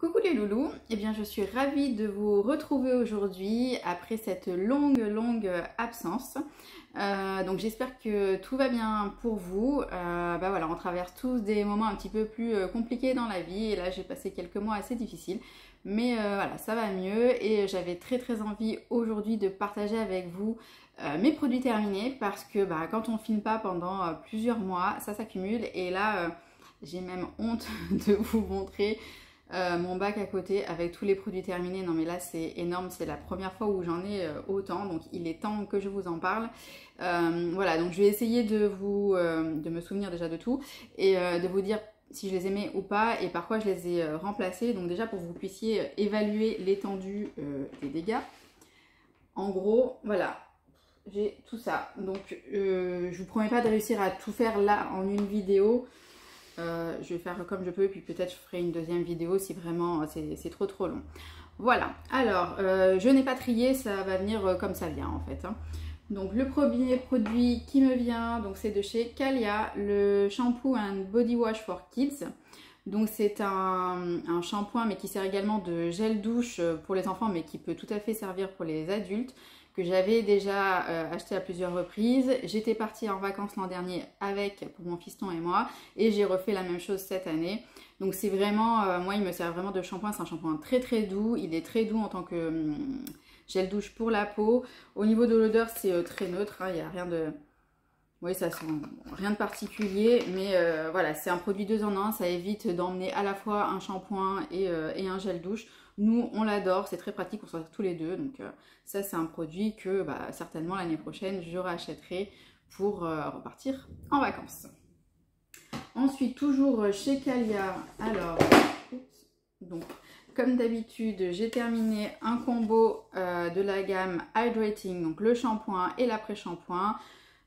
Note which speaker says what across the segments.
Speaker 1: Coucou les loulous, eh bien je suis ravie de vous retrouver aujourd'hui après cette longue absence. Donc j'espère que tout va bien pour vous. Voilà, on traverse tous des moments un petit peu plus compliqués dans la vie et là j'ai passé quelques mois assez difficiles. Mais voilà, ça va mieux et j'avais très envie aujourd'hui de partager avec vous mes produits terminés parce que quand on ne filme pas pendant plusieurs mois, ça s'accumule et là j'ai même honte de vous montrer mon bac à côté avec tous les produits terminés. Non mais là c'est énorme, c'est la première fois où j'en ai autant, donc il est temps que je vous en parle. Voilà, donc je vais essayer de me souvenir déjà de tout et de vous dire si je les aimais ou pas et par quoi je les ai remplacés. Donc déjà pour que vous puissiez évaluer l'étendue des dégâts. En gros, voilà, j'ai tout ça. Donc je vous promets pas de réussir à tout faire là en une vidéo. Je vais faire comme je peux, puis peut-être je ferai une deuxième vidéo si vraiment c'est trop long. Voilà, alors je n'ai pas trié, ça va venir comme ça vient en fait. Donc le premier produit qui me vient, donc c'est de chez Calia, le shampoo and body wash for kids. Donc c'est un shampoing mais qui sert également de gel douche pour les enfants mais qui peut tout à fait servir pour les adultes, que j'avais déjà acheté à plusieurs reprises. J'étais partie en vacances l'an dernier avec pour mon fiston et moi et j'ai refait la même chose cette année. Donc c'est vraiment, moi il me sert vraiment de shampoing, c'est un shampoing très doux, il est très doux en tant que gel douche pour la peau. Au niveau de l'odeur c'est très neutre, il n'y a rien de... Oui, ça sent rien de particulier, mais voilà, c'est un produit 2 en 1, ça évite d'emmener à la fois un shampoing et un gel douche. Nous, on l'adore, c'est très pratique, on s'en sert tous les deux, donc ça c'est un produit que certainement l'année prochaine je rachèterai pour repartir en vacances. Ensuite, toujours chez Calia, alors, donc comme d'habitude, j'ai terminé un combo de la gamme Hydrating, donc le shampoing et l'après-shampoing.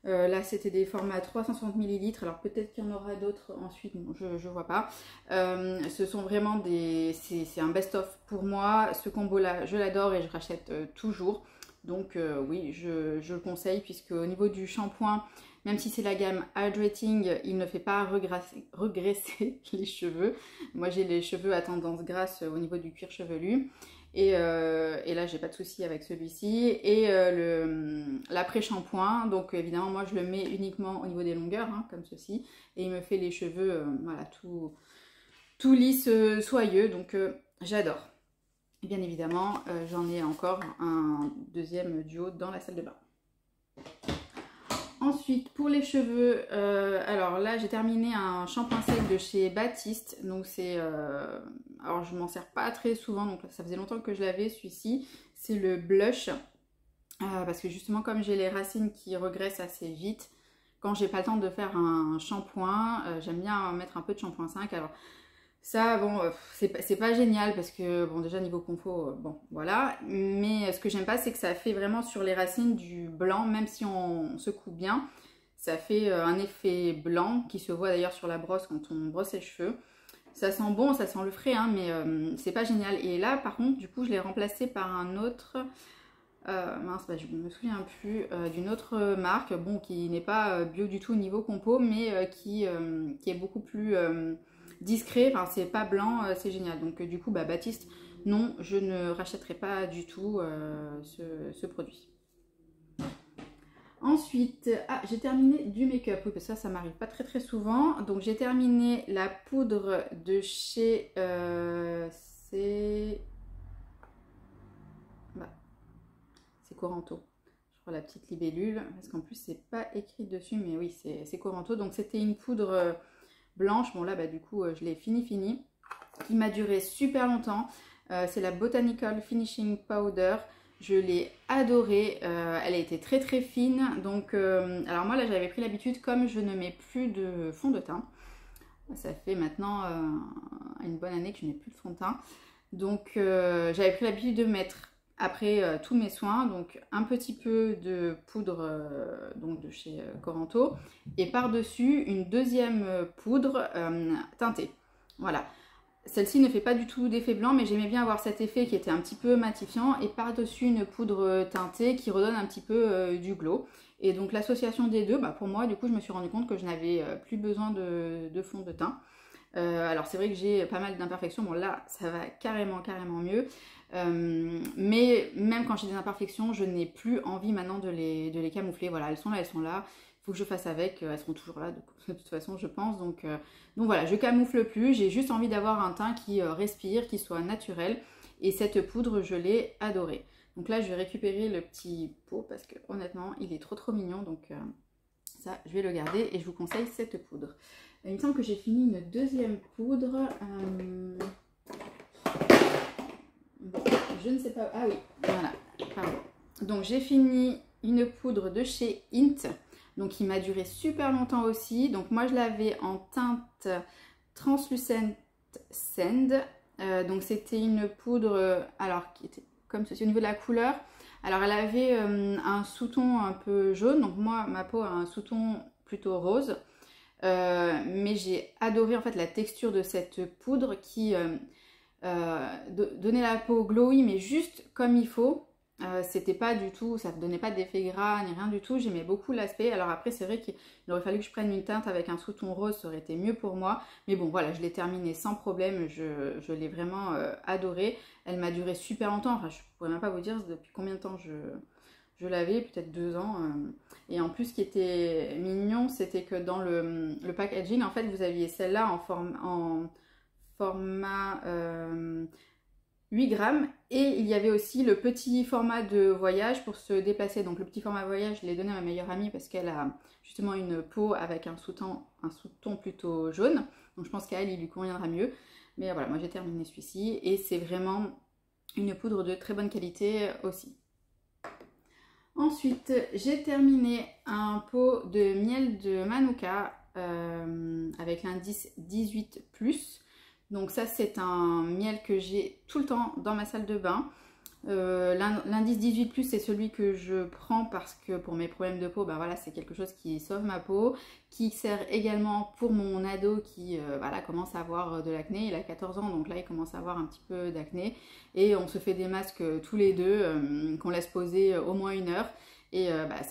Speaker 1: Là c'était des formats 360 ml, alors peut-être qu'il y en aura d'autres ensuite, bon, je vois pas. Ce sont vraiment des... c'est un best-of pour moi, ce combo là je l'adore et je rachète toujours. Donc oui, je le conseille puisque au niveau du shampoing, même si c'est la gamme Hydrating, il ne fait pas regresser les cheveux. Moi j'ai les cheveux à tendance grasse au niveau du cuir chevelu. Et là j'ai pas de souci avec celui-ci. Et l'après-shampoing, donc évidemment moi je le mets uniquement au niveau des longueurs, comme ceci. Et il me fait les cheveux voilà, tout lisse, soyeux, donc j'adore. Et bien évidemment j'en ai encore un deuxième duo dans la salle de bain. Ensuite, pour les cheveux, alors là j'ai terminé un shampoing sec de chez Baptiste. Donc c'est, alors je m'en sers pas très souvent, donc ça faisait longtemps que je l'avais celui-ci. C'est le blush, parce que justement comme j'ai les racines qui regressent assez vite, quand j'ai pas le temps de faire un shampoing, j'aime bien mettre un peu de shampoing 5. Alors ça, bon, c'est pas génial parce que, bon, déjà niveau confort, bon, voilà. Mais ce que j'aime pas, c'est que ça fait vraiment sur les racines du blanc, même si on secoue bien, ça fait un effet blanc qui se voit d'ailleurs sur la brosse quand on brosse les cheveux. Ça sent bon, ça sent le frais, mais c'est pas génial. Et là, par contre, du coup, je l'ai remplacé par un autre... mince, je me souviens plus, d'une autre marque, bon, qui n'est pas bio du tout au niveau compo, mais qui est beaucoup plus... discret, enfin c'est pas blanc, c'est génial. Donc du coup Baptiste, non, je ne rachèterai pas du tout ce produit. Ensuite, j'ai terminé du make-up, oui, parce que ça m'arrive pas très souvent. Donc j'ai terminé la poudre de chez c'est Coranto, je crois, la petite libellule, parce qu'en plus c'est pas écrit dessus, mais oui c'est Coranto. Donc c'était une poudre blanche, bon là du coup je l'ai fini, qui m'a duré super longtemps. C'est la Botanical Finishing Powder, je l'ai adorée, elle a été très fine. Donc alors moi là j'avais pris l'habitude, comme je ne mets plus de fond de teint, ça fait maintenant une bonne année que je n'ai plus de fond de teint, donc j'avais pris l'habitude de mettre après tous mes soins, donc un petit peu de poudre donc de chez Coranto, et par-dessus une deuxième poudre teintée. Voilà. Celle-ci ne fait pas du tout d'effet blanc, mais j'aimais bien avoir cet effet qui était un petit peu matifiant, et par-dessus une poudre teintée qui redonne un petit peu du glow. Et donc l'association des deux, pour moi, du coup, je me suis rendu compte que je n'avais plus besoin de fond de teint. Alors c'est vrai que j'ai pas mal d'imperfections, bon là ça va carrément mieux. Mais même quand j'ai des imperfections, je n'ai plus envie maintenant de les camoufler. Voilà, elles sont là, il faut que je fasse avec, elles seront toujours là de toute façon je pense. Donc voilà, je camoufle plus, j'ai juste envie d'avoir un teint qui respire, qui soit naturel. Et cette poudre, je l'ai adorée. Donc là, je vais récupérer le petit pot parce que honnêtement, il est trop mignon. Donc ça, je vais le garder et je vous conseille cette poudre. Il me semble que j'ai fini une deuxième poudre. Bon, je ne sais pas. Ah oui, voilà, pardon. Donc j'ai fini une poudre de chez Hint. Donc il m'a duré super longtemps aussi. Donc moi je l'avais en teinte Translucent Sand. Donc c'était une poudre, alors qui était comme ceci au niveau de la couleur. Alors elle avait un sous-ton un peu jaune. Donc moi ma peau a un sous-ton plutôt rose. Mais j'ai adoré en fait la texture de cette poudre qui donnait la peau glowy mais juste comme il faut. C'était pas du tout, ça ne donnait pas d'effet gras ni rien du tout, j'aimais beaucoup l'aspect. Alors après c'est vrai qu'il aurait fallu que je prenne une teinte avec un sous-ton rose, ça aurait été mieux pour moi. Mais bon voilà, je l'ai terminée sans problème, je l'ai vraiment adorée. Elle m'a duré super longtemps, enfin je pourrais même pas vous dire depuis combien de temps je l'avais, peut-être 2 ans. Et en plus ce qui était mignon, c'était que dans le packaging, en fait vous aviez celle-là en format 8 grammes et il y avait aussi le petit format de voyage pour se déplacer. Donc le petit format voyage, je l'ai donné à ma meilleure amie parce qu'elle a justement une peau avec un sous-ton plutôt jaune. Donc je pense qu'à elle, il lui conviendra mieux. Mais voilà, moi j'ai terminé celui-ci et c'est vraiment une poudre de très bonne qualité aussi. Ensuite, j'ai terminé un pot de miel de Manuka avec l'indice 18+. Donc ça c'est un miel que j'ai tout le temps dans ma salle de bain. L'indice 18+, c'est celui que je prends parce que pour mes problèmes de peau, ben voilà, c'est quelque chose qui sauve ma peau, qui sert également pour mon ado qui voilà, commence à avoir de l'acné. Il a 14 ans, donc là il commence à avoir un petit peu d'acné. Et on se fait des masques tous les deux, qu'on laisse poser au moins 1 heure. Et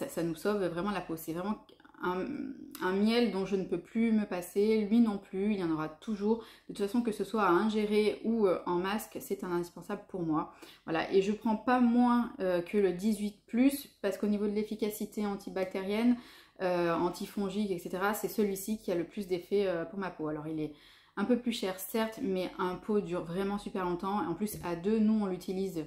Speaker 1: ça nous sauve vraiment la peau. C'est vraiment un miel dont je ne peux plus me passer, lui non plus, il y en aura toujours. De toute façon, que ce soit à ingérer ou en masque, c'est un indispensable pour moi. Voilà, et je ne prends pas moins que le 18+, parce qu'au niveau de l'efficacité antibactérienne, antifongique, etc., c'est celui-ci qui a le plus d'effet pour ma peau. Alors il est un peu plus cher, certes, mais un pot dure vraiment super longtemps. En plus, à deux, nous, on l'utilise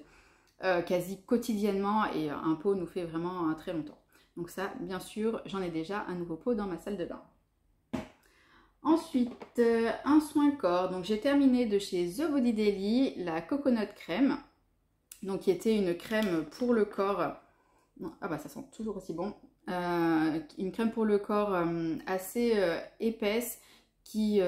Speaker 1: quasi quotidiennement et un pot nous fait vraiment très longtemps. Donc ça, bien sûr, j'en ai déjà un nouveau pot dans ma salle de bain. Ensuite, un soin corps. Donc j'ai terminé de chez The Body Daily la Coconut Crème. Donc qui était une crème pour le corps. Ah bah ça sent toujours aussi bon. Une crème pour le corps assez épaisse qui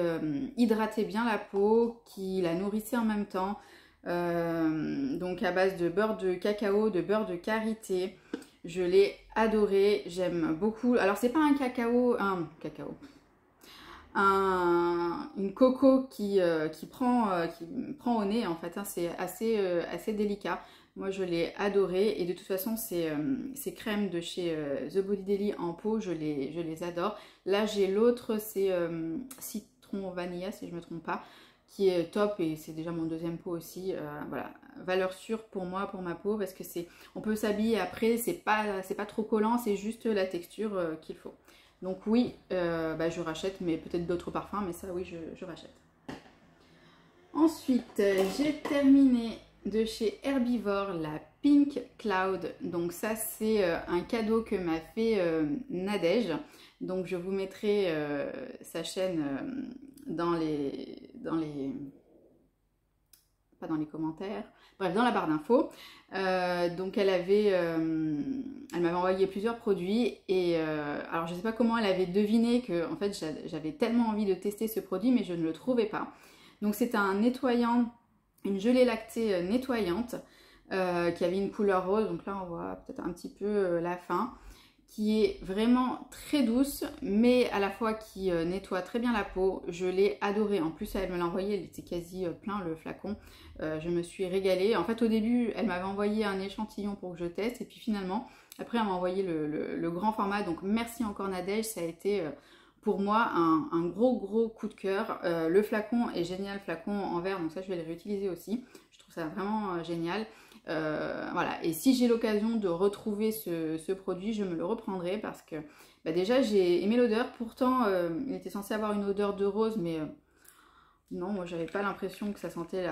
Speaker 1: hydratait bien la peau, qui la nourrissait en même temps. Donc à base de beurre de cacao, de beurre de karité. Je l'ai adoré, j'aime beaucoup. Alors c'est pas un une coco qui prend au nez en fait, hein. C'est assez délicat. Moi je l'ai adoré et de toute façon ces crèmes de chez The Body Daily en pot, je les adore. Là j'ai l'autre, c'est citron vanilla si je me trompe pas, qui est top et c'est déjà mon deuxième pot aussi. Voilà, valeur sûre pour moi, pour ma peau, parce que on peut s'habiller après, c'est pas trop collant, c'est juste la texture qu'il faut. Donc oui, je rachète, mais peut-être d'autres parfums, mais ça oui, je rachète. Ensuite, j'ai terminé de chez Herbivore la Pink Cloud. Donc ça, c'est un cadeau que m'a fait Nadège. Donc je vous mettrai sa chaîne pas dans les commentaires, bref, dans la barre d'infos. Donc elle m'avait envoyé plusieurs produits et alors je sais pas comment elle avait deviné que en fait j'avais tellement envie de tester ce produit, mais je ne le trouvais pas. Donc c'est un nettoyant, une gelée lactée nettoyante qui avait une couleur rose, donc là on voit peut-être un petit peu la fin, qui est vraiment très douce, mais à la fois qui nettoie très bien la peau. Je l'ai adorée. En plus, elle me l'a envoyé, elle était quasi plein le flacon. Je me suis régalée. En fait, au début, elle m'avait envoyé un échantillon pour que je teste. Et puis finalement, après, elle m'a envoyé le grand format. Donc, merci encore Nadège. Ça a été pour moi un gros coup de cœur. Le flacon est génial, flacon en verre, donc ça je vais le réutiliser aussi. Je trouve ça vraiment génial. Voilà, et si j'ai l'occasion de retrouver ce produit, je me le reprendrai parce que bah déjà j'ai aimé l'odeur. Pourtant il était censé avoir une odeur de rose, mais non, moi j'avais pas l'impression que ça sentait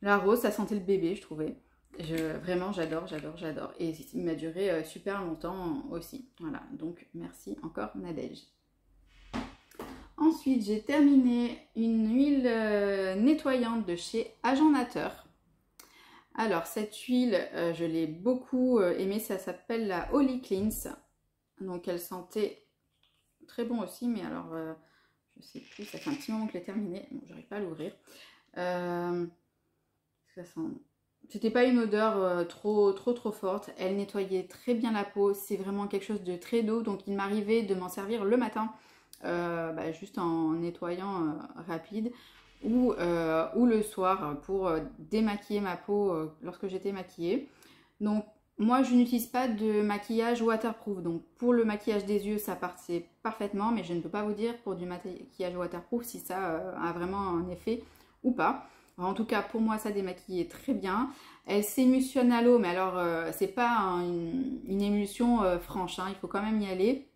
Speaker 1: la rose, ça sentait le bébé, je trouvais. Vraiment, j'adore. Et il m'a duré super longtemps aussi. Voilà, donc merci encore Nadège. Ensuite, j'ai terminé une huile nettoyante de chez Agent Nateur. Alors, cette huile, je l'ai beaucoup aimée. Ça s'appelle la Holy Cleanse. Donc, elle sentait très bon aussi. Mais alors, je sais plus, ça fait un petit moment que je l'ai terminée. Bon, j'arrive pas à l'ouvrir. Ça sent... C'était pas une odeur trop forte. Elle nettoyait très bien la peau. C'est vraiment quelque chose de très doux. Donc, il m'arrivait de m'en servir le matin. Juste en nettoyant rapide ou le soir pour démaquiller ma peau lorsque j'étais maquillée. Donc moi je n'utilise pas de maquillage waterproof, donc pour le maquillage des yeux ça passait parfaitement, mais je ne peux pas vous dire pour du maquillage waterproof si ça a vraiment un effet ou pas. Alors, en tout cas pour moi ça démaquillait très bien. Elle s'émulsionne à l'eau, mais alors c'est pas une émulsion franche, hein, il faut quand même y aller.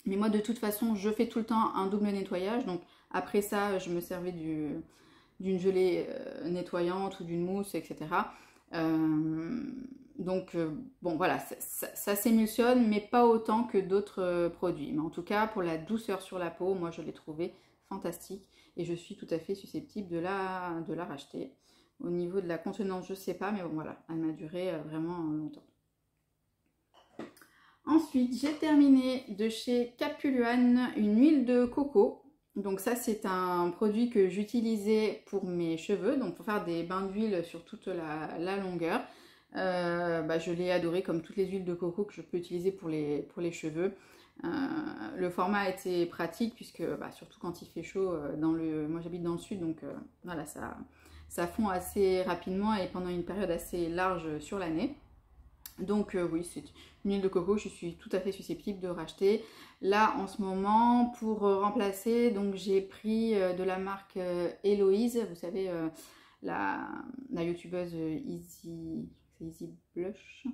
Speaker 1: Mais moi de toute façon je fais tout le temps un double nettoyage, donc après ça je me servais d'une gelée nettoyante ou d'une mousse, etc. Bon voilà, ça s'émulsionne mais pas autant que d'autres produits. Mais en tout cas pour la douceur sur la peau, moi je l'ai trouvé fantastique et je suis tout à fait susceptible de la racheter. Au niveau de la contenance je sais pas, mais bon voilà, elle m'a duré vraiment longtemps. Ensuite, j'ai terminé de chez Capuluan une huile de coco. Donc ça, c'est un produit que j'utilisais pour mes cheveux, donc pour faire des bains d'huile sur toute la longueur. Je l'ai adoré comme toutes les huiles de coco que je peux utiliser pour les cheveux. Le format était pratique puisque surtout quand il fait chaud, moi j'habite dans le sud, donc voilà, ça fond assez rapidement et pendant une période assez large sur l'année. Donc oui, c'est une huile de coco, je suis tout à fait susceptible de racheter. Là en ce moment, pour remplacer, donc j'ai pris de la marque Héloïse, vous savez, la youtubeuse Easy Blush.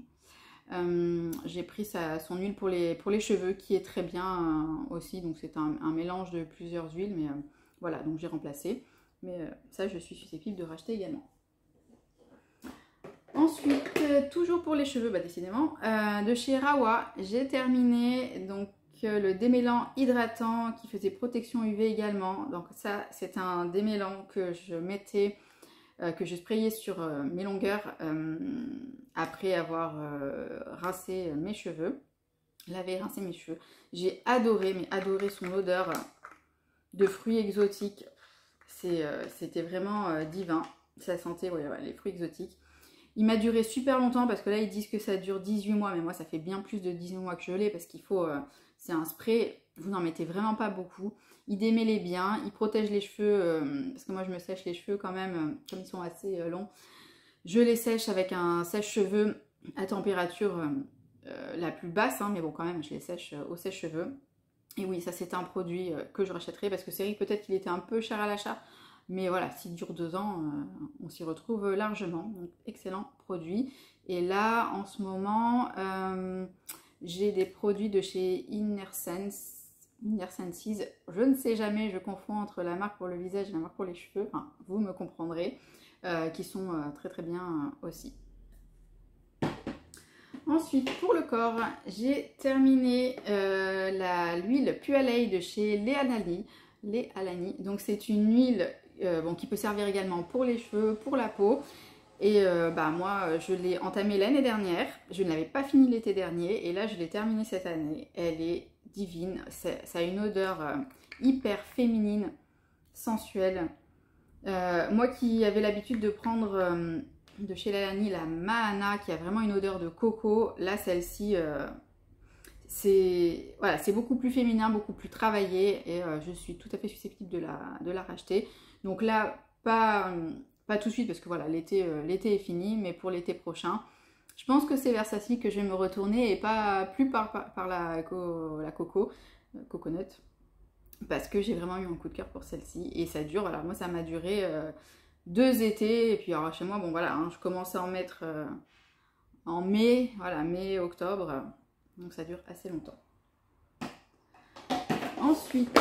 Speaker 1: J'ai pris son huile pour les cheveux qui est très bien aussi, donc c'est un mélange de plusieurs huiles, mais voilà, donc j'ai remplacé. Mais ça, je suis susceptible de racheter également. Ensuite, toujours pour les cheveux, décidément, de chez Rawa, j'ai terminé donc le démêlant hydratant qui faisait protection UV également. Donc ça, c'est un démêlant que je mettais, que je sprayais sur mes longueurs après avoir rincé mes cheveux, lavé, rincé mes cheveux. J'ai adoré, mais adoré son odeur de fruits exotiques. C'était vraiment divin. Ça sentait les fruits exotiques. Il m'a duré super longtemps parce que là ils disent que ça dure 18 mois, mais moi ça fait bien plus de 18 mois que je l'ai parce qu'il faut, c'est un spray, vous n'en mettez vraiment pas beaucoup. Il démêlait bien, il protège les cheveux, parce que moi je me sèche les cheveux quand même, comme ils sont assez longs. Je les sèche avec un sèche-cheveux à température la plus basse, hein, mais bon quand même je les sèche au sèche-cheveux. Et oui, ça c'est un produit que je rachèterai parce que c'est vrai que peut-être qu'il était un peu cher à l'achat. Mais voilà, s'il dure 2 ans, on s'y retrouve largement. Donc, excellent produit. Et là, en ce moment, j'ai des produits de chez Inner Senses. Je ne sais jamais, je confonds entre la marque pour le visage et la marque pour les cheveux. Enfin, vous me comprendrez. Qui sont très bien aussi. Ensuite, pour le corps, j'ai terminé l'huile Pualei de chez Les Alani. Donc, c'est une huile qui peut servir également pour les cheveux, pour la peau. Et moi, je l'ai entamée l'année dernière. Je ne l'avais pas fini l'été dernier. Et là, je l'ai terminée cette année. Elle est divine. Ça a une odeur hyper féminine, sensuelle. Moi qui avais l'habitude de prendre de chez Lalani la Mahana qui a vraiment une odeur de coco, là celle-ci c'est beaucoup plus féminin, beaucoup plus travaillé et je suis tout à fait susceptible de la racheter. Donc là pas tout de suite parce que voilà, l'été est fini, mais pour l'été prochain je pense que c'est vers ça-ci que je vais me retourner et pas plus par la coconut. parce que j'ai vraiment eu un coup de cœur pour celle-ci. Et ça dure, alors moi ça m'a duré 2 étés. Et puis alors chez moi, bon voilà, hein, je commençais à en mettre en mai, voilà, mai, octobre. Donc ça dure assez longtemps. Ensuite,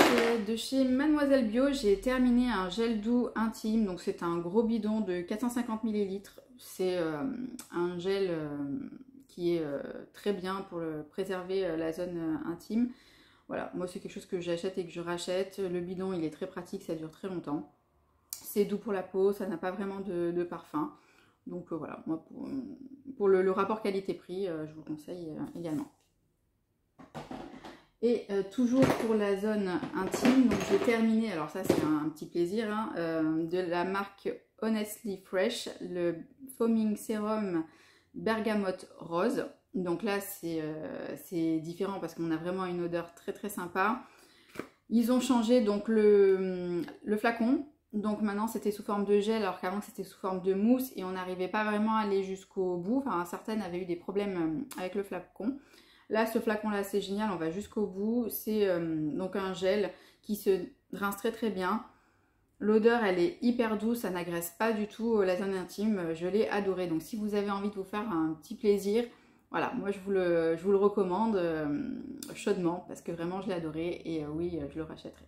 Speaker 1: de chez Mademoiselle Bio, j'ai terminé un gel doux intime. Donc c'est un gros bidon de 450 ml. C'est un gel qui est très bien pour préserver la zone intime. Voilà, moi c'est quelque chose que j'achète et que je rachète. Le bidon, il est très pratique, ça dure très longtemps. C'est doux pour la peau, ça n'a pas vraiment de parfum. Donc voilà, moi pour le rapport qualité-prix, je vous le conseille également. Et toujours pour la zone intime, donc j'ai terminé, alors ça c'est un petit plaisir, hein, de la marque Honestly Fresh, le Foaming Serum Bergamote Rose. Donc là c'est différent parce qu'on a vraiment une odeur très très sympa. Ils ont changé donc le flacon. Donc maintenant c'était sous forme de gel alors qu'avant c'était sous forme de mousse et on n'arrivait pas vraiment à aller jusqu'au bout. Enfin certaines avaient eu des problèmes avec le flacon. Là ce flacon là c'est génial, on va jusqu'au bout. C'est donc un gel qui se rince très très bien. L'odeur elle est hyper douce, ça n'agresse pas du tout la zone intime. Je l'ai adoré. Donc si vous avez envie de vous faire un petit plaisir, voilà, moi je vous le recommande chaudement parce que vraiment je l'ai adoré et oui je le rachèterai.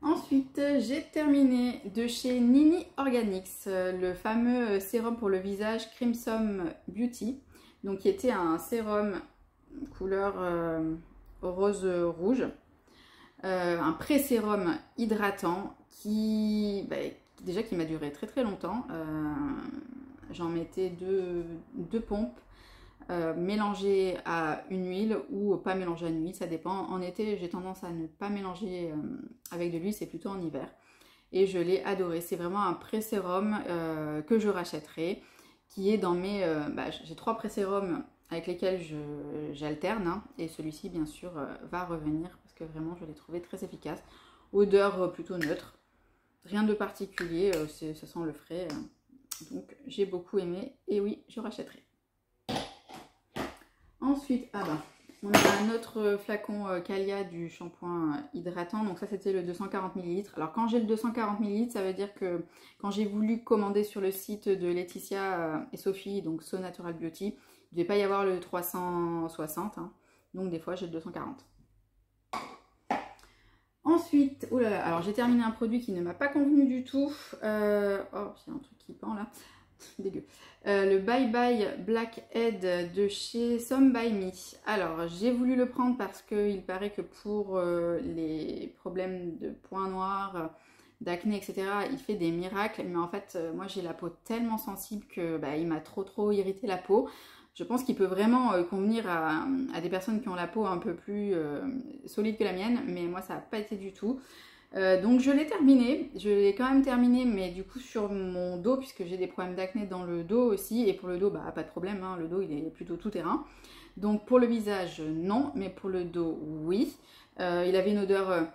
Speaker 1: Ensuite, j'ai terminé de chez Nini Organics, le fameux sérum pour le visage Crimson Beauty, donc qui était un sérum couleur rose rouge, un pré-sérum hydratant qui m'a duré très très longtemps. J'en mettais deux pompes. Mélangé à une huile ou pas mélangé à une huile, ça dépend. En été, j'ai tendance à ne pas mélanger avec de l'huile, c'est plutôt en hiver. Et je l'ai adoré. C'est vraiment un pré-sérum que je rachèterai, qui est dans mes... j'ai 3 pré-sérums avec lesquels j'alterne. Hein, et celui-ci, bien sûr, va revenir parce que vraiment, je l'ai trouvé très efficace. Odeur plutôt neutre. Rien de particulier, ça sent le frais. Donc, j'ai beaucoup aimé. Et oui, je rachèterai. Ensuite, on a un autre flacon Calia du shampoing hydratant. Donc ça, c'était le 240 ml. Alors quand j'ai le 240 ml, ça veut dire que quand j'ai voulu commander sur le site de Laetitia et Sophie, donc So Natural Beauty, il ne devait pas y avoir le 360. Hein. Donc des fois, j'ai le 240. Ensuite, oh là là, alors j'ai terminé un produit qui ne m'a pas convenu du tout. Oh, j'ai un truc qui pend là. Dégueu. Le Bye Bye Blackhead de chez Some By Me. Alors j'ai voulu le prendre parce qu'il paraît que pour les problèmes de points noirs, d'acné, etc. il fait des miracles. Mais en fait moi j'ai la peau tellement sensible que il m'a trop irrité la peau. Je pense qu'il peut vraiment convenir à des personnes qui ont la peau un peu plus solide que la mienne. Mais moi ça n'a pas été du tout. Donc je l'ai terminé, je l'ai quand même terminé, mais du coup sur mon dos, puisque j'ai des problèmes d'acné dans le dos aussi, et pour le dos, pas de problème, hein, le dos il est plutôt tout terrain. Donc pour le visage, non, mais pour le dos, oui. Il avait une odeur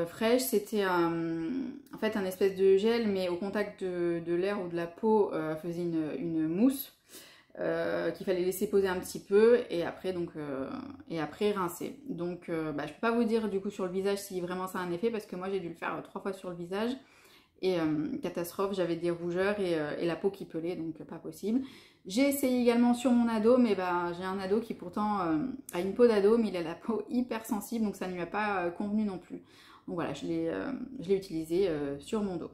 Speaker 1: fraîche, c'était en fait un espèce de gel, mais au contact de l'air ou de la peau, faisait une mousse. Qu'il fallait laisser poser un petit peu et après rincer. Donc je peux pas vous dire du coup sur le visage si vraiment ça a un effet parce que moi j'ai dû le faire 3 fois sur le visage et catastrophe, j'avais des rougeurs et la peau qui pelait, donc pas possible. J'ai essayé également sur mon ado, mais j'ai un ado qui pourtant a une peau d'ado mais il a la peau hyper sensible, donc ça ne lui a pas convenu non plus. Donc voilà, je l'ai utilisé sur mon dos.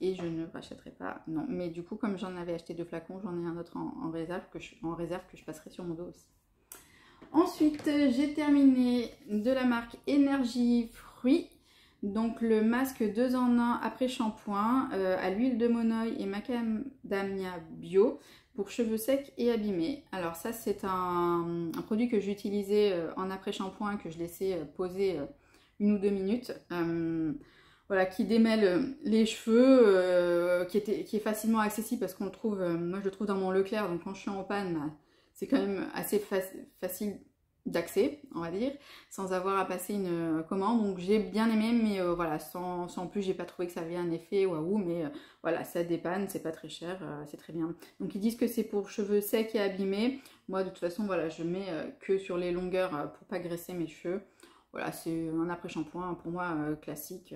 Speaker 1: Et je ne rachèterai pas, non. Mais du coup, comme j'en avais acheté 2 flacons, j'en ai un autre en réserve que je passerai sur mon dos aussi. Ensuite, j'ai terminé de la marque Énergie Fruits. Donc le masque 2 en 1 après shampoing à l'huile de monoï et macadamia bio pour cheveux secs et abîmés. Alors ça, c'est un produit que j'utilisais en après shampoing, que je laissais poser 1 ou 2 minutes. Voilà, qui démêle les cheveux, qui est facilement accessible parce qu'on le trouve, moi je le trouve dans mon Leclerc, donc quand je suis en panne, c'est quand même assez facile d'accès, on va dire, sans avoir à passer une commande. Donc j'ai bien aimé, mais voilà, sans plus, j'ai pas trouvé que ça avait un effet waouh, mais voilà, ça dépanne, c'est pas très cher, c'est très bien. Donc ils disent que c'est pour cheveux secs et abîmés. Moi de toute façon, voilà, je mets que sur les longueurs pour pas graisser mes cheveux. Voilà, c'est un après-shampoing pour moi classique,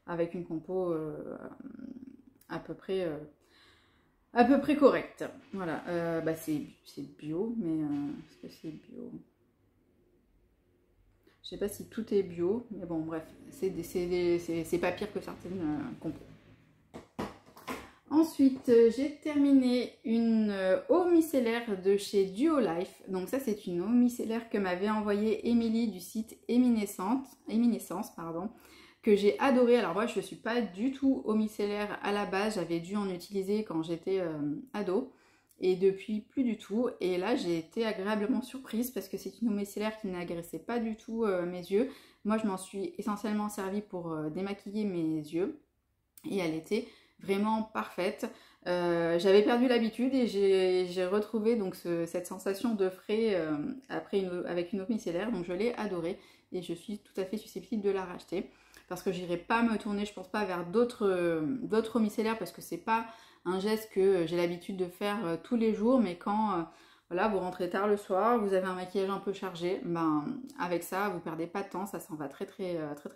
Speaker 1: avec une compo à peu près correcte. Voilà, bah c'est bio, mais est-ce que c'est bio? Je sais pas si tout est bio, mais bon, bref, c'est pas pire que certaines compos. Ensuite, j'ai terminé une eau micellaire de chez Duolife. Donc ça, c'est une eau micellaire que m'avait envoyée Émilie du site Éminescence, pardon, que j'ai adoré. Alors moi, je ne suis pas du tout eau micellaire à la base. J'avais dû en utiliser quand j'étais ado. Et depuis, plus du tout. Et là, j'ai été agréablement surprise parce que c'est une eau micellaire qui n'agressait pas du tout mes yeux. Moi, je m'en suis essentiellement servie pour démaquiller mes yeux. Et elle était vraiment parfaite. J'avais perdu l'habitude et j'ai retrouvé donc cette sensation de frais avec une eau micellaire. Donc, je l'ai adorée et je suis tout à fait susceptible de la racheter. Parce que j'irai pas me tourner, je pense pas, vers d'autres eaux micellaires parce que c'est pas un geste que j'ai l'habitude de faire tous les jours, mais quand voilà, vous rentrez tard le soir, vous avez un maquillage un peu chargé, ben avec ça vous perdez pas de temps, ça s'en va très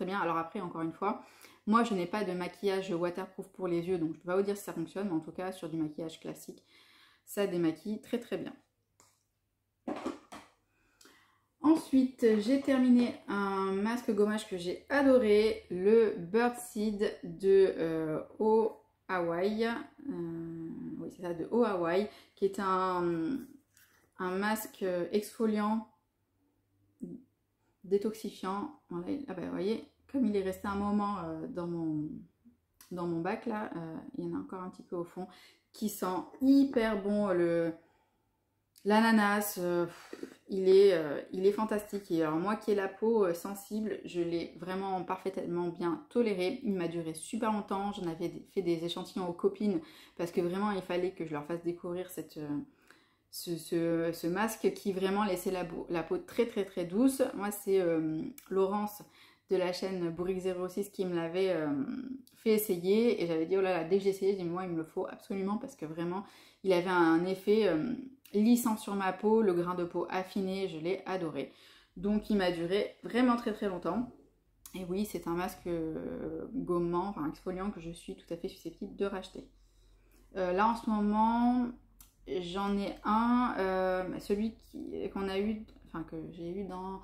Speaker 1: bien. Alors après, encore une fois, moi je n'ai pas de maquillage waterproof pour les yeux, donc je peux pas vous dire si ça fonctionne, mais en tout cas sur du maquillage classique, ça démaquille très bien. Ensuite, j'ai terminé un masque gommage que j'ai adoré, le Birdseed de O Hawaii. Oui, c'est ça, de O Hawaii, qui est un masque exfoliant, détoxifiant. Voilà, ah bah, vous voyez, comme il est resté un moment dans mon bac, là, il y en a encore un petit peu au fond, qui sent hyper bon l'ananas. Il est fantastique. Et alors moi qui ai la peau sensible, je l'ai vraiment parfaitement bien toléré. Il m'a duré super longtemps. J'en avais fait des échantillons aux copines parce que vraiment il fallait que je leur fasse découvrir ce masque qui vraiment laissait la peau très douce. Moi c'est Laurence de la chaîne Bourrique06 qui me l'avait fait essayer et j'avais dit oh là là, dès que j'ai essayé, j'ai dit moi il me le faut absolument parce que vraiment il avait un effet lissant sur ma peau, le grain de peau affiné, je l'ai adoré. Donc il m'a duré vraiment très longtemps. Et oui, c'est un masque gommant, enfin exfoliant que je suis tout à fait susceptible de racheter. Là en ce moment, j'en ai un, celui qu'on a eu, enfin que j'ai eu dans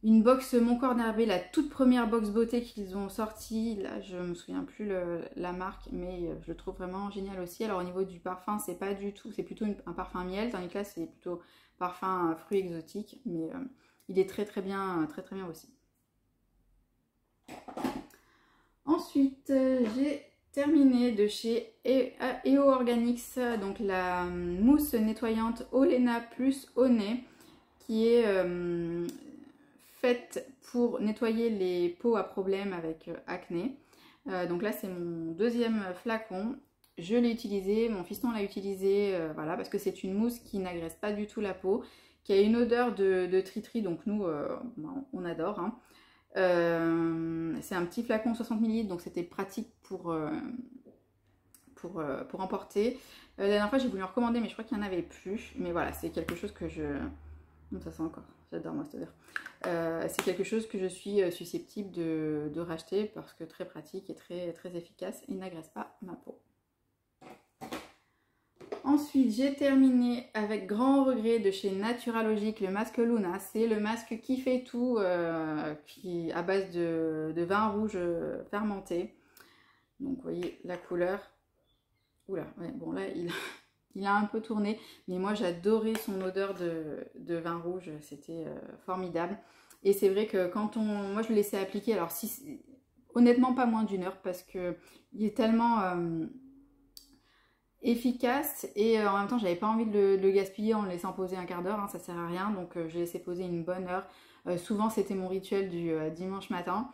Speaker 1: une box Mon Corps d'Herbé, la toute première box beauté qu'ils ont sortie. Là, je me souviens plus la marque, mais je le trouve vraiment génial aussi. Alors au niveau du parfum, c'est pas du tout, c'est plutôt un parfum miel, tandis que là, c'est plutôt parfum fruits exotiques, mais il est très bien aussi. Ensuite, j'ai terminé de chez EO Organics, donc la mousse nettoyante Olena plus au nez, qui est faite pour nettoyer les peaux à problème avec acné. Donc là c'est mon deuxième flacon, je l'ai utilisé, mon fiston l'a utilisé, voilà, parce que c'est une mousse qui n'agresse pas du tout la peau, qui a une odeur de tri-tri, donc nous on adore, hein. C'est un petit flacon 60 ml, donc c'était pratique pour emporter. La dernière fois j'ai voulu en recommander mais je crois qu'il n'y en avait plus, mais voilà, c'est quelque chose que je... Ça sent encore, j'adore moi cette odeur. C'est quelque chose que je suis susceptible de racheter parce que très pratique et très efficace et n'agresse pas ma peau. Ensuite, j'ai terminé avec grand regret de chez Naturalogic le masque Luna. C'est le masque qui fait tout, qui à base de vin rouge fermenté. Donc vous voyez la couleur. Oula, ouais, bon là il a un peu tourné, mais moi j'adorais son odeur de vin rouge, c'était formidable. Et c'est vrai que quand moi je le laissais appliquer, alors honnêtement pas moins d'une heure parce que il est tellement efficace et en même temps j'avais pas envie de le gaspiller en le laissant poser un quart d'heure, hein, ça sert à rien, donc j'ai laissé poser une bonne heure. Souvent c'était mon rituel du dimanche matin.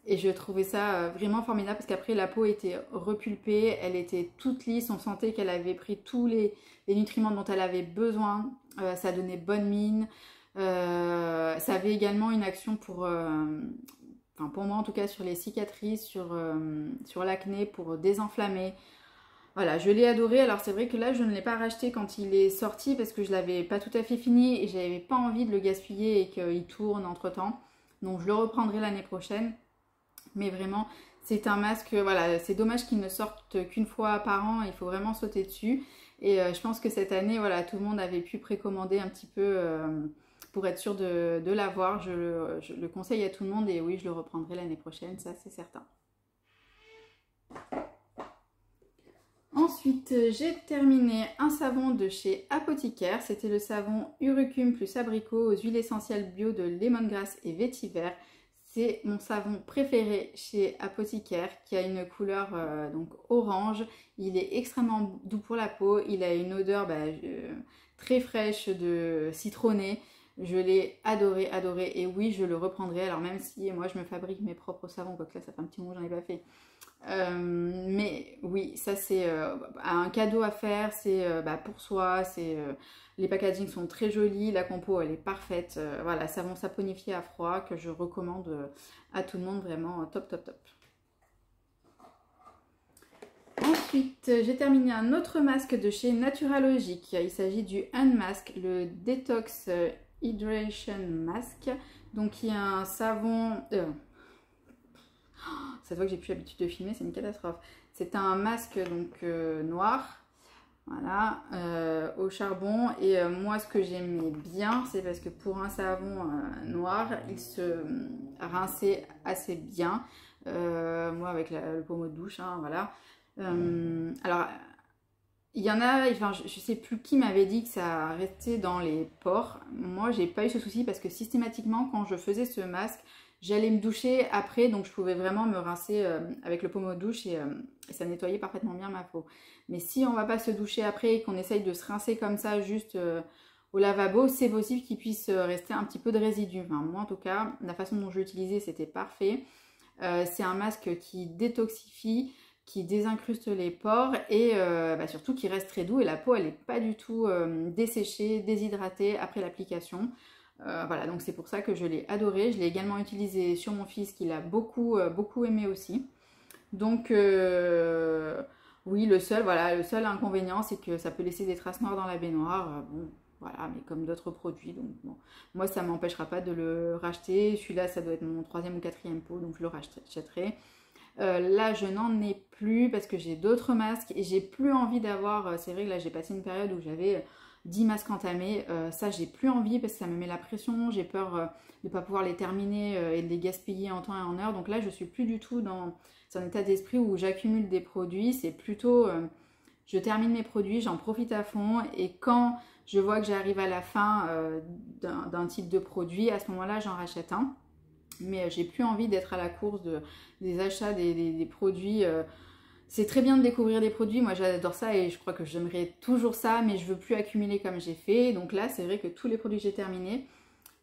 Speaker 1: Et je trouvais ça vraiment formidable parce qu'après la peau était repulpée, elle était toute lisse, on sentait qu'elle avait pris tous les nutriments dont elle avait besoin, ça donnait bonne mine. Ça avait également une action pour, enfin pour moi en tout cas, sur les cicatrices, sur l'acné, pour désenflammer. Voilà, je l'ai adoré. Alors c'est vrai que là, je ne l'ai pas racheté quand il est sorti parce que je l'avais pas tout à fait fini et j'avais pas envie de le gaspiller et qu'il tourne entre-temps. Donc je le reprendrai l'année prochaine. Mais vraiment, c'est un masque, voilà, c'est dommage qu'il ne sorte qu'une fois par an. Il faut vraiment sauter dessus. Et je pense que cette année, voilà, tout le monde avait pu précommander un petit peu pour être sûr de l'avoir. Je le conseille à tout le monde et oui, je le reprendrai l'année prochaine, ça c'est certain. Ensuite, j'ai terminé un savon de chez Apothicaire. C'était le savon Urucum plus abricot aux huiles essentielles bio de lemongrass et vétiver. C'est mon savon préféré chez Apothicaire qui a une couleur donc orange. Il est extrêmement doux pour la peau. Il a une odeur très fraîche de citronné. Je l'ai adoré, adoré. Et oui, je le reprendrai. Alors même si moi, je me fabrique mes propres savons. Quoique là, ça fait un petit moment que j'en ai pas fait. Mais oui, ça c'est un cadeau à faire, c'est pour soi, les packagings sont très jolis, la compo elle est parfaite, voilà, savon saponifié à froid que je recommande à tout le monde, vraiment top top top. Ensuite, j'ai terminé un autre masque de chez Naturalogic, il s'agit du Unmask, le Detox Hydration Mask, donc il y a un savon... Cette fois que j'ai plus l'habitude de filmer, c'est une catastrophe. C'est un masque donc noir, voilà, au charbon. Et moi, ce que j'aimais bien, c'est parce que pour un savon noir, il se rinçait assez bien. Moi, avec le pommeau de douche, hein, voilà. Alors, il y en a, enfin, je sais plus qui m'avait dit que ça restait dans les pores. Moi, j'ai pas eu ce souci parce que systématiquement, quand je faisais ce masque, j'allais me doucher après, donc je pouvais vraiment me rincer avec le pommeau de douche et ça nettoyait parfaitement bien ma peau. Mais si on va pas se doucher après et qu'on essaye de se rincer comme ça juste au lavabo, c'est possible qu'il puisse rester un petit peu de résidus. Enfin, moi en tout cas, la façon dont je l'utilisais, c'était parfait. C'est un masque qui détoxifie, qui désincruste les pores et surtout qui reste très doux et la peau elle n'est pas du tout desséchée, déshydratée après l'application. Voilà, donc c'est pour ça que je l'ai adoré. Je l'ai également utilisé sur mon fils qui l'a beaucoup aimé aussi. Donc oui, le seul inconvénient c'est que ça peut laisser des traces noires dans la baignoire. Bon, voilà, mais comme d'autres produits. Donc bon, moi ça ne m'empêchera pas de le racheter. Celui-là, ça doit être mon 3e ou 4e pot, donc je le rachèterai. Là, je n'en ai plus parce que j'ai d'autres masques et j'ai plus envie d'avoir. C'est vrai que là, j'ai passé une période où j'avais 10 masques entamés, ça j'ai plus envie parce que ça me met la pression, j'ai peur de ne pas pouvoir les terminer et de les gaspiller en temps et en heure. Donc là je suis plus du tout dans un état d'esprit où j'accumule des produits, c'est plutôt je termine mes produits, j'en profite à fond et quand je vois que j'arrive à la fin d'un type de produit, à ce moment là j'en rachète un. Mais j'ai plus envie d'être à la course des achats des produits. C'est très bien de découvrir des produits, moi j'adore ça et je crois que j'aimerais toujours ça, mais je veux plus accumuler comme j'ai fait. Donc là, c'est vrai que tous les produits que j'ai terminés,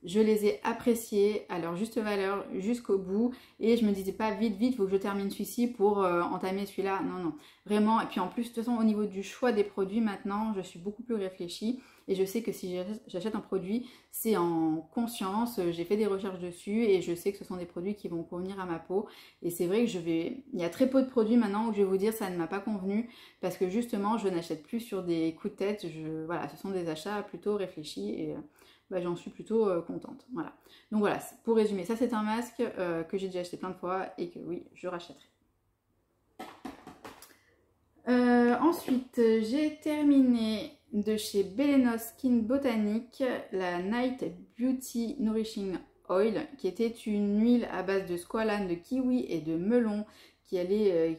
Speaker 1: je les ai appréciés à leur juste valeur jusqu'au bout et je me disais pas vite, il faut que je termine celui-ci pour entamer celui-là. Non, non, vraiment. Et puis en plus, de toute façon, au niveau du choix des produits, maintenant, je suis beaucoup plus réfléchie et je sais que si j'achète un produit, c'est en conscience, j'ai fait des recherches dessus et je sais que ce sont des produits qui vont convenir à ma peau. Et c'est vrai que il y a très peu de produits maintenant où je vais vous dire ça ne m'a pas convenu parce que justement, je n'achète plus sur des coups de tête. Voilà, ce sont des achats plutôt réfléchis et j'en suis plutôt contente. Voilà. Donc voilà, pour résumer, ça c'est un masque que j'ai déjà acheté plein de fois et que oui, je rachèterai. Ensuite, j'ai terminé de chez Belenos Skin Botanic la Night Beauty Nourishing Oil qui était une huile à base de squalane, de kiwi et de melon qui allait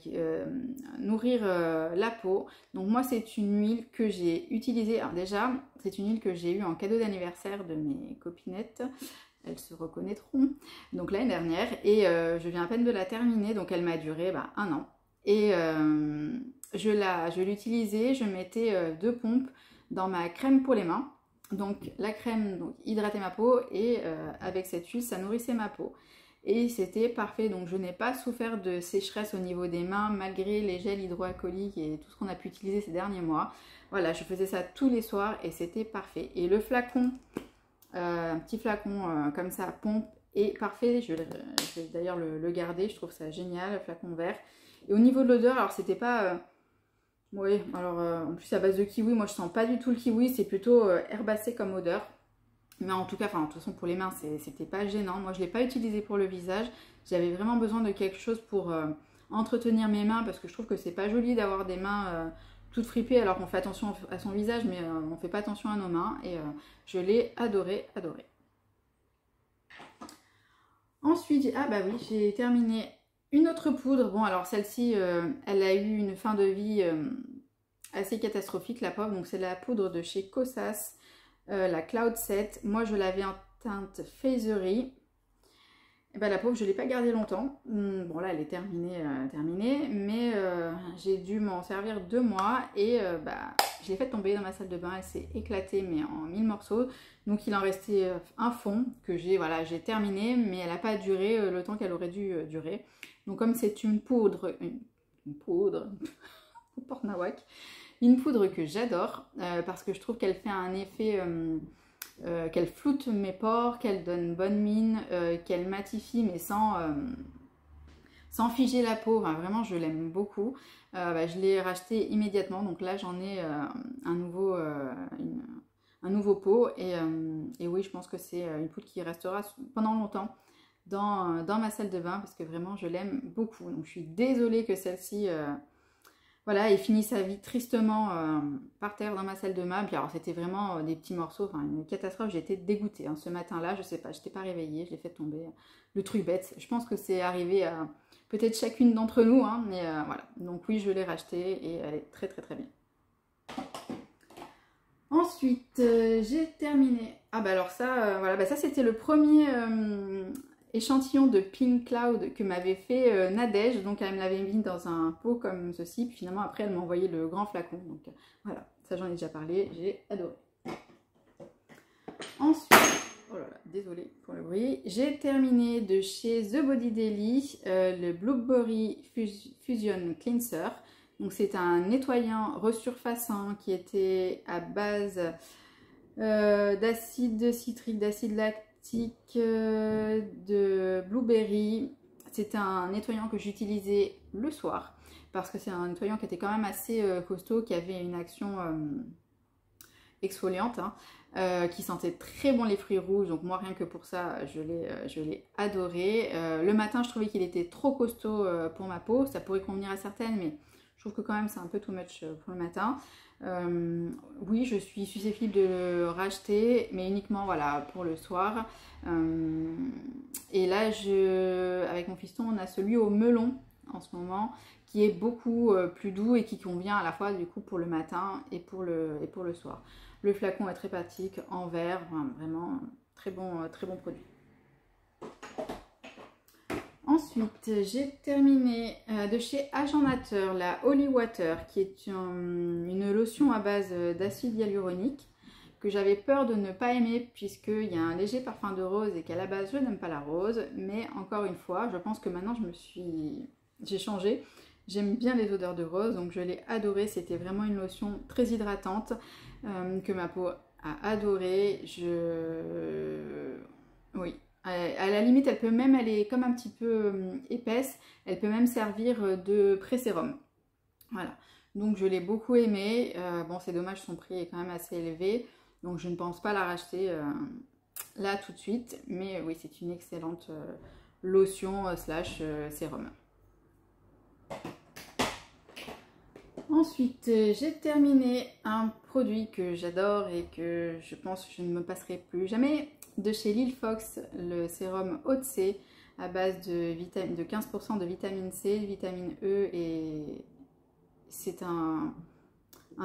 Speaker 1: nourrir la peau. Donc moi c'est une huile que j'ai utilisée, alors déjà c'est une huile que j'ai eue en cadeau d'anniversaire de mes copinettes, elles se reconnaîtront, donc l'année dernière et je viens à peine de la terminer, donc elle m'a duré un an et je l'utilisais, je mettais 2 pompes dans ma crème pour les mains. Donc la crème hydratait ma peau et avec cette huile ça nourrissait ma peau. Et c'était parfait, donc je n'ai pas souffert de sécheresse au niveau des mains malgré les gels hydroalcooliques et tout ce qu'on a pu utiliser ces derniers mois. Voilà, je faisais ça tous les soirs et c'était parfait. Et le flacon Un petit flacon comme ça, pompe, est parfait. Je vais d'ailleurs le garder, je trouve ça génial, le flacon vert. Et au niveau de l'odeur, alors c'était pas... oui, alors en plus à base de kiwi, moi je sens pas du tout le kiwi, c'est plutôt herbacé comme odeur. Mais en tout cas, enfin de toute façon pour les mains, c'était pas gênant. Moi je l'ai pas utilisé pour le visage. J'avais vraiment besoin de quelque chose pour entretenir mes mains parce que je trouve que c'est pas joli d'avoir des mains toutes fripées alors qu'on fait attention à son visage, mais on fait pas attention à nos mains. Et je l'ai adoré, adoré. Ensuite, ah bah oui, j'ai terminé une autre poudre. Bon, alors celle-ci, elle a eu une fin de vie assez catastrophique, la pauvre. Donc c'est la poudre de chez Kosas, la Cloud 7. Moi, je l'avais en teinte Phaserie. Et ben la pauvre, je ne l'ai pas gardée longtemps. Bon, là, elle est terminée, mais j'ai dû m'en servir 2 mois et bah, je l'ai fait tomber dans ma salle de bain. Elle s'est éclatée, mais en 1000 morceaux. Donc, il en restait un fond que j'ai terminé, mais elle n'a pas duré le temps qu'elle aurait dû durer. Donc, comme c'est une poudre, porte nawak, une poudre que j'adore parce que je trouve qu'elle fait un effet... qu'elle floute mes pores, qu'elle donne bonne mine, qu'elle matifie mais sans figer la peau. Enfin, vraiment je l'aime beaucoup. Bah, je l'ai racheté immédiatement, donc là j'en ai un nouveau pot et oui, je pense que c'est une poudre qui restera pendant longtemps dans ma salle de bain parce que vraiment je l'aime beaucoup. Donc je suis désolée que celle-ci voilà, il finit sa vie tristement par terre dans ma salle de bain. Puis alors c'était vraiment des petits morceaux, enfin une catastrophe. J'étais dégoûtée hein. Ce matin-là, je sais pas, je n'étais pas réveillée, je l'ai fait tomber. Le truc bête. Je pense que c'est arrivé à peut-être chacune d'entre nous, hein, mais voilà. Donc oui, je l'ai rachetée et elle est très très très bien. Ensuite, j'ai terminé. Ah bah alors ça, voilà, bah ça c'était le premier échantillon de Pink Cloud que m'avait fait Nadège. Donc elle me l'avait mis dans un pot comme ceci. Puis finalement après elle m'a envoyé le grand flacon. Donc voilà, ça j'en ai déjà parlé, j'ai adoré. Ensuite, oh là là, désolée pour le bruit. J'ai terminé de chez The Body Daily le Blueberry Fusion Cleanser. Donc c'est un nettoyant resurfaçant qui était à base d'acide citrique, d'acide lactique, de blueberry. C'était un nettoyant que j'utilisais le soir parce que c'est un nettoyant qui était quand même assez costaud, qui avait une action exfoliante, hein, qui sentait très bon les fruits rouges. Donc moi rien que pour ça je l'ai adoré. Le matin je trouvais qu'il était trop costaud pour ma peau. Ça pourrait convenir à certaines, mais je trouve que quand même c'est un peu too much pour le matin. Oui, je suis susceptible de le racheter, mais uniquement voilà, pour le soir. Et là, avec mon fiston, on a celui au melon en ce moment, qui est beaucoup plus doux et qui convient à la fois du coup pour le matin et pour le soir. Le flacon est très pratique, en verre, vraiment très bon produit. Ensuite, j'ai terminé de chez Agent Nature la Holy Water, qui est une lotion à base d'acide hyaluronique que j'avais peur de ne pas aimer puisqu'il y a un léger parfum de rose et qu'à la base je n'aime pas la rose. Mais encore une fois, je pense que maintenant j'ai changé. J'aime bien les odeurs de rose, donc je l'ai adoré. C'était vraiment une lotion très hydratante que ma peau a adoré. Oui. À la limite, elle est comme un petit peu épaisse, elle peut même servir de pré-sérum. Voilà, donc je l'ai beaucoup aimé. Bon, c'est dommage, son prix est quand même assez élevé, donc je ne pense pas la racheter là tout de suite. Mais oui, c'est une excellente lotion slash sérum. Ensuite, j'ai terminé un produit que j'adore et que je pense que je ne me passerai plus jamais, de chez Lil Fox, le sérum Haute-C à base de 15% de vitamine C, de vitamine E, et c'est un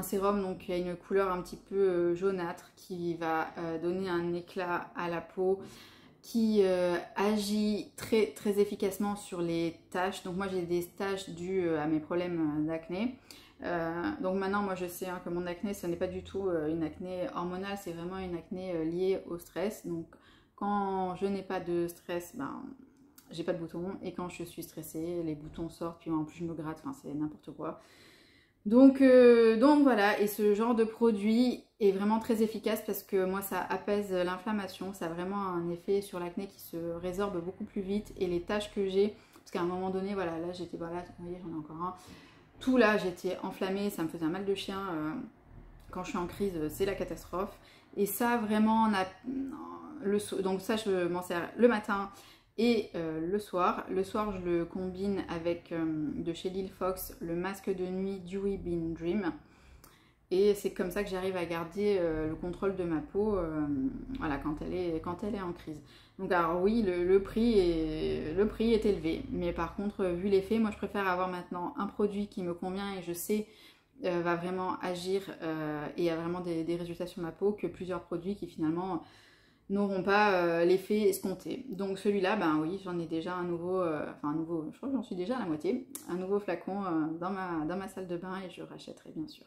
Speaker 1: sérum donc qui a une couleur un petit peu jaunâtre qui va donner un éclat à la peau, qui agit très très efficacement sur les taches. Donc moi j'ai des taches dues à mes problèmes d'acné. Donc maintenant moi je sais que mon acné ce n'est pas du tout une acné hormonale, c'est vraiment une acné liée au stress. Donc quand je n'ai pas de stress, j'ai pas de boutons, et quand je suis stressée les boutons sortent, puis en plus je me gratte, enfin c'est n'importe quoi. Donc voilà, et ce genre de produit est vraiment très efficace parce que moi ça apaise l'inflammation, ça a vraiment un effet sur l'acné qui se résorbe beaucoup plus vite et les taches que j'ai, parce qu'à un moment donné, voilà, là j'étais, voilà, vous voyez j'en ai encore un, tout là j'étais enflammée, ça me faisait un mal de chien, quand je suis en crise c'est la catastrophe, et ça vraiment, donc ça je m'en sers le matin et le soir. Le soir, je le combine avec de chez Lil Fox, le masque de nuit Dewy Bean Dream. Et c'est comme ça que j'arrive à garder le contrôle de ma peau voilà, quand elle est en crise. Donc alors oui, le prix est élevé. Mais par contre, vu l'effet, moi je préfère avoir maintenant un produit qui me convient et je sais va vraiment agir et a vraiment des résultats sur ma peau, que plusieurs produits qui finalement n'auront pas l'effet escompté. Donc celui-là, ben oui, j'en ai déjà un nouveau, je crois que j'en suis déjà à la moitié, un nouveau flacon dans ma salle de bain et je rachèterai bien sûr.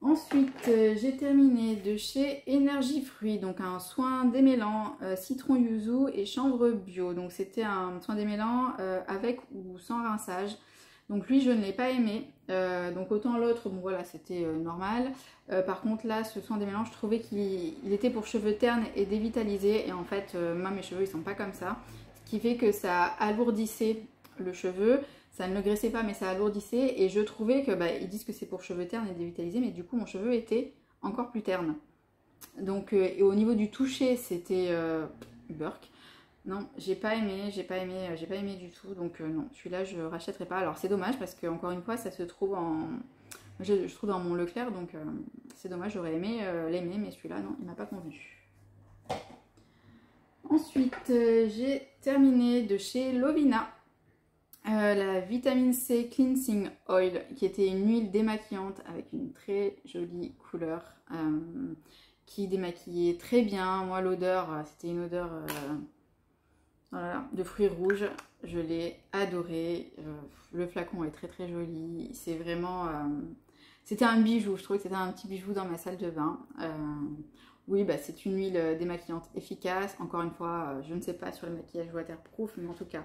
Speaker 1: Ensuite, j'ai terminé de chez Énergie Fruits, donc un soin démêlant citron yuzu et chanvre bio. Donc c'était un soin démêlant avec ou sans rinçage. Donc lui je ne l'ai pas aimé, donc autant l'autre, bon voilà, c'était normal. Par contre là, ce soin démêlant, je trouvais qu'il était pour cheveux ternes et dévitalisés. Et en fait, moi mes cheveux ils sont pas comme ça. Ce qui fait que ça alourdissait le cheveu. Ça ne le graissait pas mais ça alourdissait. Et je trouvais que, ils disent que c'est pour cheveux ternes et dévitalisés. Mais du coup mon cheveu était encore plus terne. Donc et au niveau du toucher, c'était burk. Non, j'ai pas aimé du tout, donc non, celui-là je rachèterai pas. Alors c'est dommage parce que encore une fois ça se trouve je trouve dans mon Leclerc, donc c'est dommage, j'aurais aimé l'aimer, mais celui-là non, il m'a pas convenu. Ensuite j'ai terminé de chez Lovina la vitamine C Cleansing Oil, qui était une huile démaquillante avec une très jolie couleur qui démaquillait très bien. Moi l'odeur, c'était une odeur voilà, de fruits rouges, je l'ai adoré. Le flacon est très très joli. C'est vraiment... c'était un bijou, je trouvais que c'était un petit bijou dans ma salle de bain. Oui, c'est une huile démaquillante efficace. Encore une fois, je ne sais pas sur le maquillage waterproof, mais en tout cas,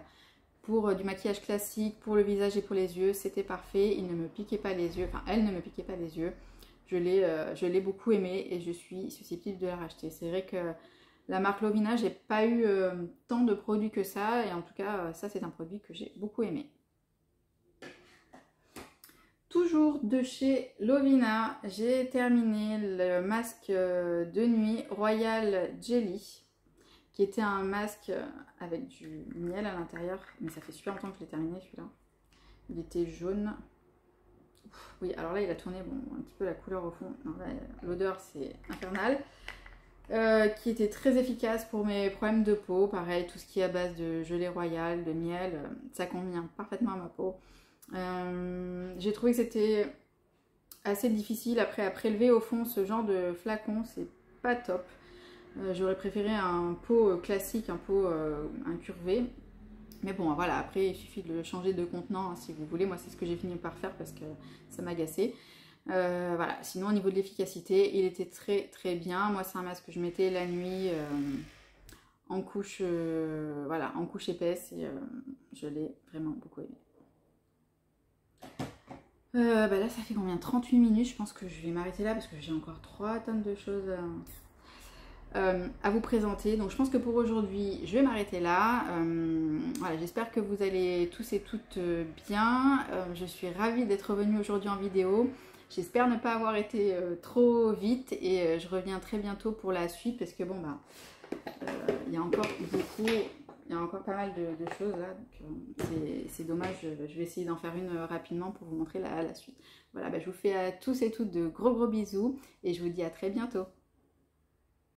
Speaker 1: pour du maquillage classique, pour le visage et pour les yeux, c'était parfait. Il ne me piquait pas les yeux, enfin elle ne me piquait pas les yeux. Je l'ai beaucoup aimé et je suis susceptible de la racheter. C'est vrai que la marque Lovina, j'ai pas eu tant de produits que ça, et en tout cas, ça c'est un produit que j'ai beaucoup aimé. Toujours de chez Lovina, j'ai terminé le masque de nuit Royal Jelly, qui était un masque avec du miel à l'intérieur, mais ça fait super longtemps que je l'ai terminé celui-là. Il était jaune. Oui, alors là il a tourné, bon, un petit peu la couleur au fond. L'odeur c'est infernal. Qui était très efficace pour mes problèmes de peau. Pareil, tout ce qui est à base de gelée royale, de miel, ça convient parfaitement à ma peau. J'ai trouvé que c'était assez difficile après à prélever au fond ce genre de flacon, c'est pas top. J'aurais préféré un pot classique, un pot incurvé. Mais bon, voilà, après il suffit de le changer de contenant hein, si vous voulez. Moi c'est ce que j'ai fini par faire parce que ça m'agaçait. Voilà, sinon au niveau de l'efficacité, il était très très bien. Moi c'est un masque que je mettais la nuit en couche, voilà, en couche épaisse et je l'ai vraiment beaucoup aimé. Là ça fait combien? 38 minutes, je pense que je vais m'arrêter là parce que j'ai encore 3 tonnes de choses à vous présenter. Donc je pense que pour aujourd'hui je vais m'arrêter là. Voilà, j'espère que vous allez tous et toutes bien. Je suis ravie d'être revenue aujourd'hui en vidéo. J'espère ne pas avoir été trop vite et je reviens très bientôt pour la suite parce que bon il y a encore beaucoup, il y a encore pas mal de choses là, donc c'est dommage. Je vais essayer d'en faire une rapidement pour vous montrer la suite. Voilà, je vous fais à tous et toutes de gros bisous et je vous dis à très bientôt.